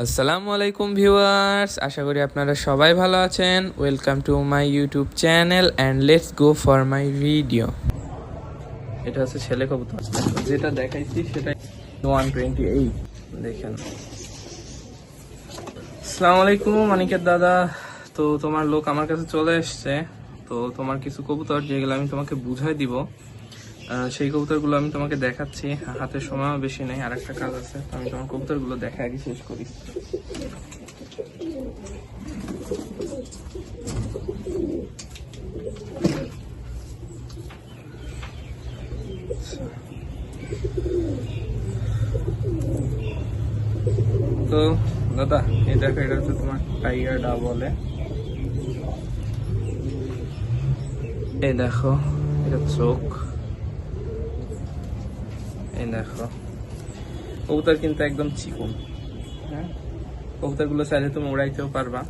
আসসালামু আলাইকুম ভিউয়ার্স, আশা করি আপনারা সবাই ভালো আছেন। Welcome to my YouTube channel and let's go for my video. এটা হচ্ছে ছেলে কবুতর, যেটা দেখাইছি সেটাই 128। দেখেন। আসসালামু আলাইকুম অনিকেত দাদা। তো তোমার লোক আমার কাছে চলে এসছে। তো তোমার কিছু কবুতর যেগুলো আমি তোমাকে বুঝাই দিব, সেই কবুতরগুলো আমি তোমাকে দেখাচ্ছি। হাতে সময়ও বেশি নেই, আর একটা কাজ আছে। তো আমি তোমার কবুতরগুলো দেখা আগে শেষ করি। তো দাদা, এই দেখো, এটা হচ্ছে তোমার টাইগার ডা বলে। এই দেখো, এটা চোখ। এই দেখো, কবুতর কিন্তু একদম চিকন। হ্যাঁ, কবুতরগুলো চাইলে তুমি উড়াইতেও পারবা।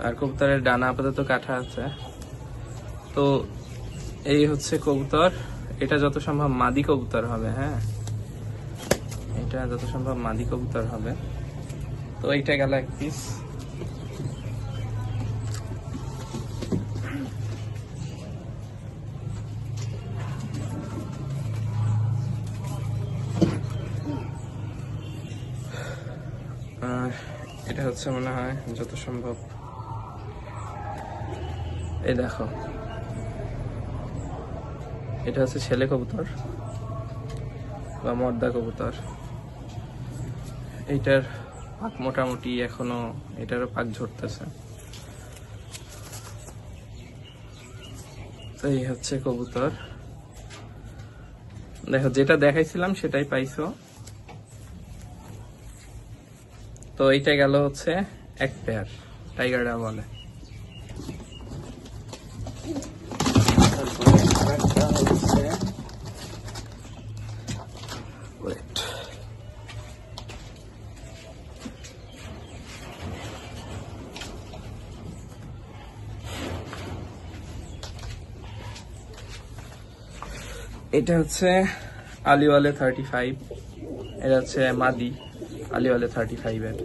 আর কবুতরের ডানা আপাতত কাটা আছে। তো এই হচ্ছে কবুতর। এটা যত সম্ভব মাদি কবুতর হবে। হ্যাঁ, এটা যত সম্ভব মাদি কবুতর হবে। তো এইটা গেল এক পিস। আর এটা হচ্ছে মনে হয় যত সম্ভব, এই দেখো, এটা হচ্ছে ছেলে কবুতর বা মর্দা কবুতর। এইটার পাক মোটামুটি এখনো, এটারও পাক ঝরতেছে। তো এই হচ্ছে কবুতর। দেখো, যেটা দেখাইছিলাম সেটাই পাইছো। তো এইটা গেল হচ্ছে এক পেয়ার, টাইগাররা বলে। Wait. এটা হচ্ছে আলিওয়ালে 35। এটা হচ্ছে মাদি আলিওয়ালে 35 এর।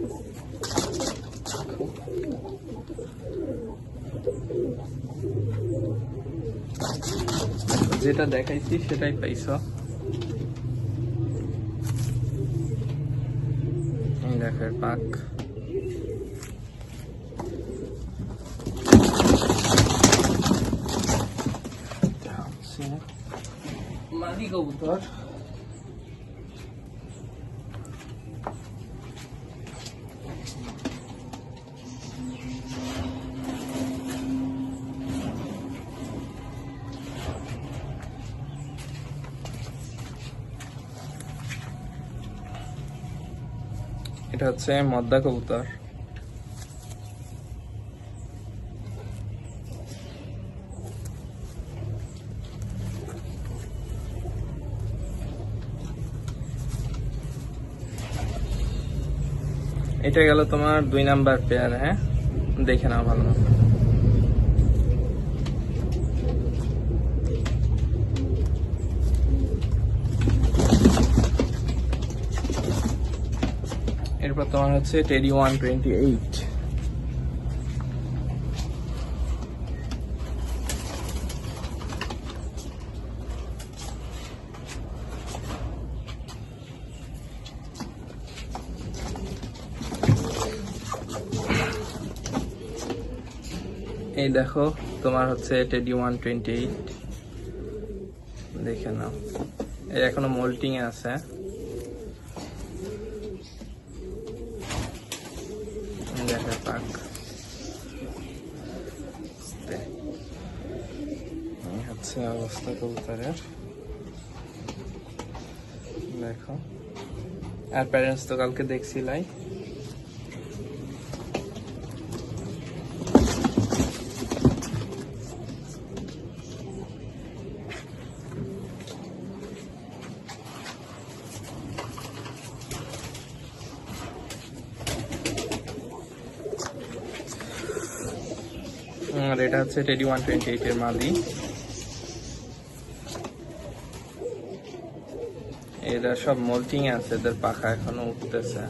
যেটা দেখাইছি সেটাই পাইছো। এই দেখো এর পাক। মাদি কবুতর। এটা হচ্ছে মদ্দা কবুতর। এটা গেল তোমার 2 নাম্বার পেয়ার। হ্যাঁ, দেখে নাও ভালো মতো। এরপর তোমার হচ্ছে টেডি 128। এই দেখো, তোমার হচ্ছে টেডি 128। দেখে নাও, এর এখনো মোল্টিং এ আছে। দেখো পাক। এই হচ্ছে অবস্থা কবুতরের। দেখো, আর প্যারেন্টস তো কালকে দেখছিলাই। আর এটা হচ্ছে টেডি 128 এর মাদি। এরা সব মোল্টিং আছে, এদের পাখা এখনো উঠতেছে।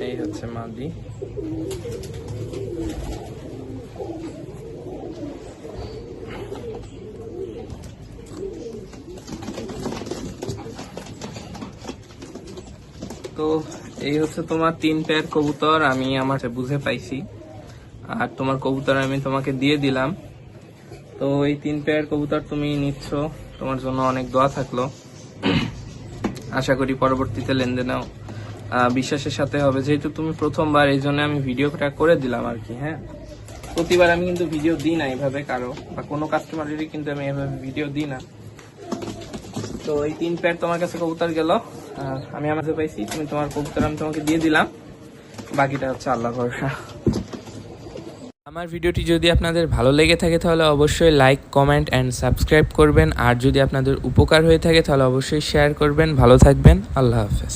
এই হচ্ছে মাদি। তো এই হচ্ছে তোমার 3 পেয়ার কবুতর আমি আমার বুঝে পাইছি, আর তোমার কবুতর আমি তোমাকে দিয়ে দিলাম। তো এই 3 পেয়ার কবুতর তুমি নিচ্ছ, তোমার জন্য অনেক দোয়া থাকলো। আশা করি পরবর্তীতে লেনদেনেও বিশ্বাসের সাথে হবে, যেহেতু তুমি প্রথমবার, এই জন্য আমি ভিডিওটা করে দিলাম আর কি। হ্যাঁ, প্রতিবার আমি কিন্তু ভিডিও দিই না এইভাবে কারো, বা কোনো কাস্টমারেরই কিন্তু আমি এভাবে ভিডিও দিই না। তো এই 3 পেয়ার তোমার কাছে কবুতর গেল, আর আমি আমাকে পাইছি, তুমি তোমার কবুতর আমি তোমাকে দিয়ে দিলাম, বাকিটা হচ্ছে আল্লাহ ভরসা। আমার ভিডিওটি যদি আপনাদের ভালো লেগে থাকে তাহলে অবশ্যই লাইক, কমেন্ট অ্যান্ড সাবস্ক্রাইব করবেন, আর যদি আপনাদের উপকার হয়ে থাকে তাহলে অবশ্যই শেয়ার করবেন। ভালো থাকবেন, আল্লাহ হাফেজ।